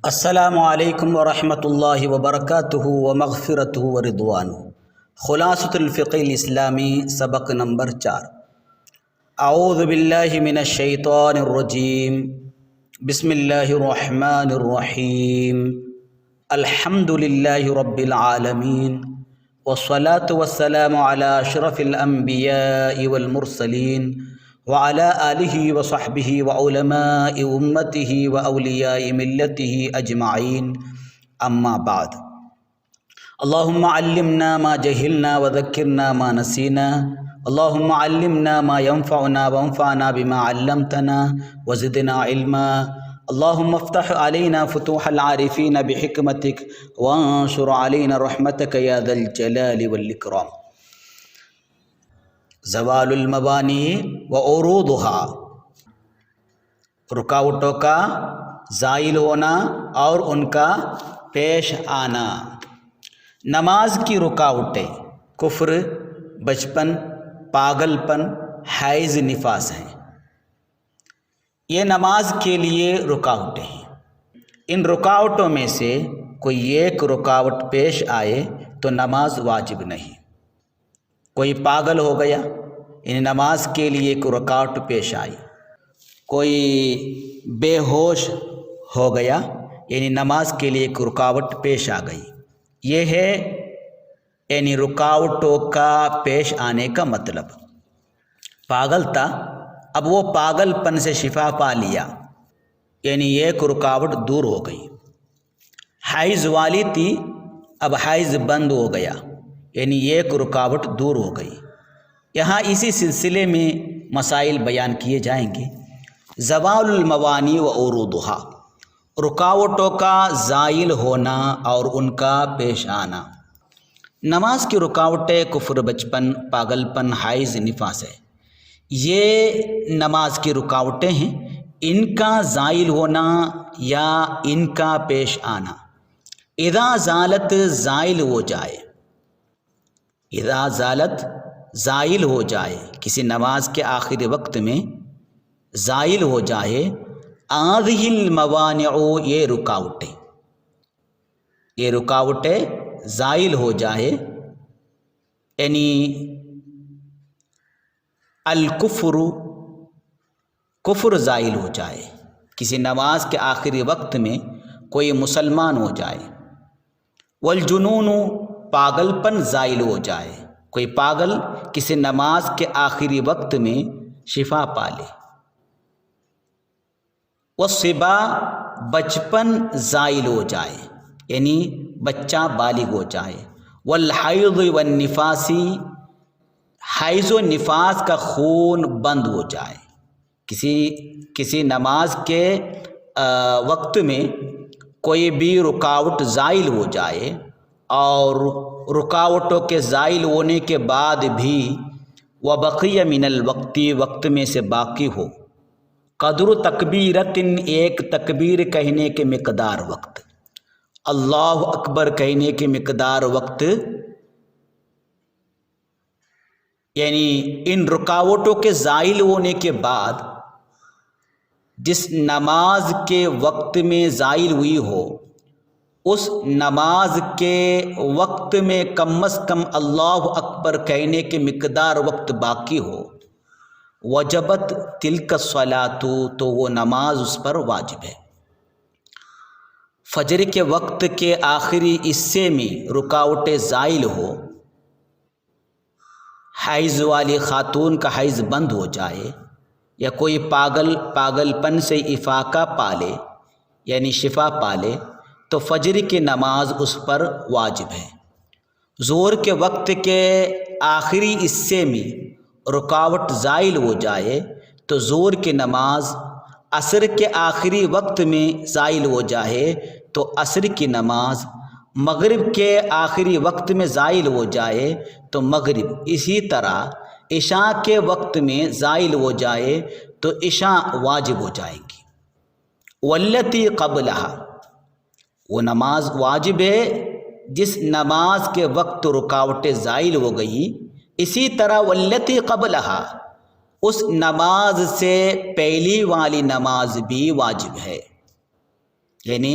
السلام علیکم ورحمۃ اللہ وبرکاتہ ومغفرتہ ورضوانہ۔ خلاصۃ الفقہ الاسلامی، سبق نمبر 4۔ اعوذ باللہ من الشیطان الرجیم، بسم اللہ الرحمن الرحیم۔ الحمد للہ رب العالمین، والصلاة والسلام علی اشرف الانبیاء والمرسلین، وعلى آلہ وصحبہ وعلماء امتہ واولیاء ملتہ اجمعین، اما بعد۔ اللہم علمنا ما جہلنا وذکرنا ما نسینا، اللہم علمنا ما ينفعنا وانفعنا بما علمتنا وزدنا علما، اللہم افتح علینا فتوح العارفین بحکمتک وانشر علینا رحمتک یا ذا الجلال والاکرام۔ زوال الموانی وعروضها، رکاوٹوں کا زائل ہونا اور ان کا پیش آنا۔ نماز کی رکاوٹیں کفر، بچپن، پاگل پن، حیض، نفاس ہیں۔ یہ نماز کے لیے رکاوٹیں ہیں۔ ان رکاوٹوں میں سے کوئی ایک رکاوٹ پیش آئے تو نماز واجب نہیں۔ کوئی پاگل ہو گیا، یعنی نماز کے لیے کوئی رکاوٹ پیش آئی۔ کوئی بے ہوش ہو گیا، یعنی نماز کے لیے کوئی رکاوٹ پیش آ گئی۔ یہ ہے یعنی رکاوٹوں کا پیش آنے کا مطلب۔ پاگل تھا، اب وہ پاگل پن سے شفا پا لیا، یعنی ایک رکاوٹ دور ہو گئی۔ حیض والی تھی، اب حیض بند ہو گیا، یعنی ایک رکاوٹ دور ہو گئی۔ یہاں اسی سلسلے میں مسائل بیان کیے جائیں گے۔ زوال الموانی وعروضها، رکاوٹوں کا زائل ہونا اور ان کا پیش آنا۔ نماز کی رکاوٹیں کفر، بچپن، پاگل پن، حیض، نفاس ہے۔ یہ نماز کی رکاوٹیں ہیں، ان کا زائل ہونا یا ان کا پیش آنا۔ اذا زالت، زائل ہو جائے، اذا زالت زائل ہو جائے، کسی نماز کے آخری وقت میں زائل ہو جائے۔ هذه الموانع، یہ رکاوٹیں زائل ہو جائے، یعنی الکفر، کفر زائل ہو جائے۔ کسی نماز کے آخری وقت میں کوئی مسلمان ہو جائے۔ والجنون، پاگل پن زائل ہو جائے، کوئی پاگل کسی نماز کے آخری وقت میں شفا پا لے۔ والصبا، بچپن زائل ہو جائے، یعنی بچہ بالغ ہو جائے۔ والحیض والنفاسی، حیض و نفاس کا خون بند ہو جائے۔ کسی نماز کے وقت میں کوئی بھی رکاوٹ زائل ہو جائے اور رکاوٹوں کے زائل ہونے کے بعد بھی وبقی من الوقت، وقت میں سے باقی ہو، قدر تکبیرۃ، ایک تکبیر کہنے کے مقدار وقت، اللہ اکبر کہنے کے مقدار وقت، یعنی ان رکاوٹوں کے زائل ہونے کے بعد جس نماز کے وقت میں زائل ہوئی ہو، اس نماز کے وقت میں کم از کم اللہ اکبر کہنے کے مقدار وقت باقی ہو، وجبت تلک الصلاۃ، تو وہ نماز اس پر واجب ہے۔ فجر کے وقت کے آخری حصے میں رکاوٹیں زائل ہو، حیض والی خاتون کا حیض بند ہو جائے، یا کوئی پاگل پن سے افاقہ پالے یعنی شفا پالے، تو فجر کی نماز اس پر واجب ہے۔ ظہر کے وقت کے آخری حصے میں رکاوٹ زائل ہو جائے تو ظہر کی نماز، عصر کے آخری وقت میں زائل ہو جائے تو عصر کی نماز، مغرب کے آخری وقت میں زائل ہو جائے تو مغرب، اسی طرح عشاء کے وقت میں زائل ہو جائے تو عشاء واجب ہو جائے گی۔ واللتی قبلہا، وہ نماز واجب ہے جس نماز کے وقت رکاوٹیں زائل ہو گئی۔ اسی طرح واللتی قبلہا، اس نماز سے پہلی والی نماز بھی واجب ہے، یعنی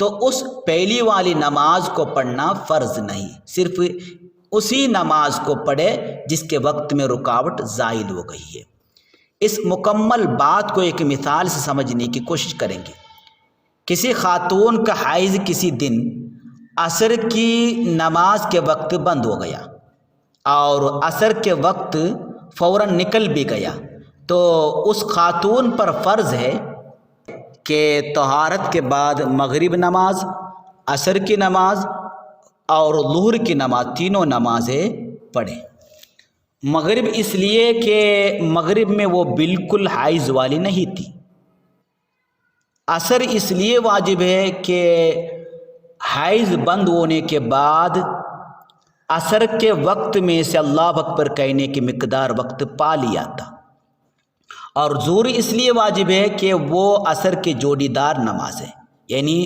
تو اس پہلی والی نماز کو پڑھنا فرض نہیں، صرف اسی نماز کو پڑھے جس کے وقت میں رکاوٹ زائل ہو گئی ہے۔ اس مکمل بات کو ایک مثال سے سمجھنے کی کوشش کریں گے۔ کسی خاتون کا حیض کسی دن عصر کی نماز کے وقت بند ہو گیا اور عصر کے وقت فوراً نکل بھی گیا، تو اس خاتون پر فرض ہے کہ طہارت کے بعد مغرب نماز، عصر کی نماز اور ظہر کی نماز، تینوں نمازیں پڑھیں۔ مغرب اس لیے کہ مغرب میں وہ بالکل حیض والی نہیں تھی۔ عصر اس لیے واجب ہے کہ حیض بند ہونے کے بعد عصر کے وقت میں سے اللہ اکبر کہنے کی مقدار وقت پا لیا تھا، اور ظہر اس لیے واجب ہے کہ وہ عصر کی جوڑی دار نماز ہے، یعنی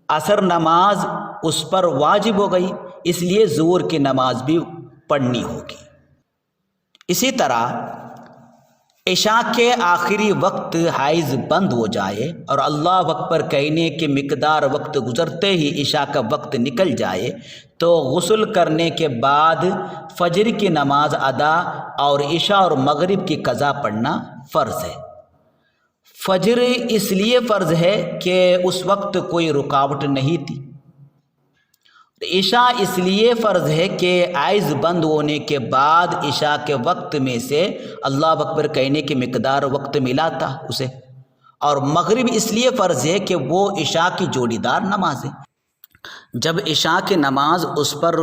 عصر نماز اس پر واجب ہو گئی، اس لیے ظہر کی نماز بھی پڑھنی ہوگی۔ اسی طرح عشاء کے آخری وقت حیض بند ہو جائے اور اللہ اکبر کہنے کے مقدار وقت گزرتے ہی عشاء کا وقت نکل جائے تو غسل کرنے کے بعد فجر کی نماز ادا اور عشاء اور مغرب کی قضا پڑھنا فرض ہے۔ فجر اس لیے فرض ہے کہ اس وقت کوئی رکاوٹ نہیں تھی۔ عشاء اس لیے فرض ہے کہ حیض بند ہونے کے بعد عشاء کے وقت میں سے اللہ اکبر کہنے کی مقدار وقت ملا تھا اسے، اور مغرب اس لیے فرض ہے کہ وہ عشاء کی جوڑی دار نماز ہے۔ جب عشاء کی نماز اس پر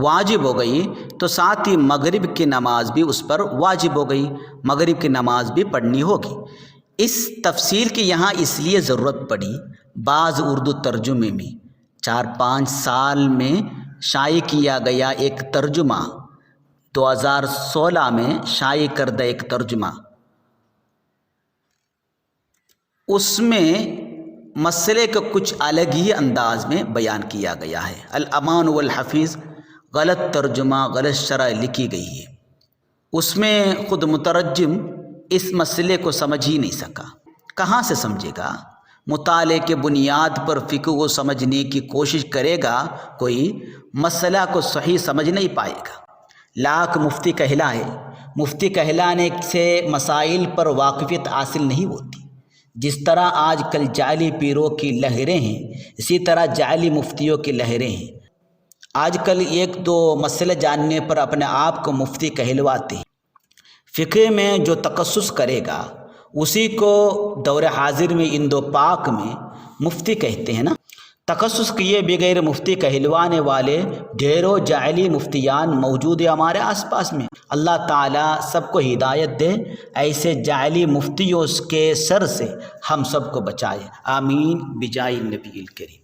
واجب ہو گئی تو ساتھ ہی مغرب کی نماز بھی اس پر واجب ہو گئی، مغرب کی نماز بھی پڑھنی ہوگی۔ اس تفصیل کی یہاں اس لیے ضرورت پڑی، بعض اردو ترجمے میں 4-5 سال میں شائع کیا گیا ایک ترجمہ، 2016 میں شائع کردہ ایک ترجمہ، اس میں مسئلے کو کچھ الگ ہی انداز میں بیان کیا گیا ہے۔ الامان والحفیظ غلط ترجمہ، غلط شرح لکھی گئی ہے۔ اس میں خود مترجم اس مسئلے کو سمجھ ہی نہیں سکا، کہاں سے سمجھے گا؟ مطالعے کے بنیاد پر فقہ کو سمجھنے کی کوشش کرے گا، کوئی مسئلہ کو صحیح سمجھ نہیں پائے گا۔ لاکھ مفتی کہلائے، مفتی کہلانے سے مسائل پر واقفیت حاصل نہیں ہوتی۔ جس طرح آج کل جعلی پیروں کی لہریں ہیں، اسی طرح جعلی مفتیوں کی لہریں ہیں۔ آج کل ایک دو مسئلے جاننے پر اپنے آپ کو مفتی کہلواتے ہیں۔ فقہ میں جو تخصص کرے گا اسی کو دور حاضر میں اندو پاک میں مفتی کہتے ہیں نا۔ تخصص کیے بغیر مفتی کہلوانے والے ڈھیروں جعلی مفتیان موجود ہیں ہمارے آس پاس میں۔ اللہ تعالیٰ سب کو ہدایت دے، ایسے جعلی مفتیوں کے سر سے ہم سب کو بچائے، آمین بجائے النبی الکریم۔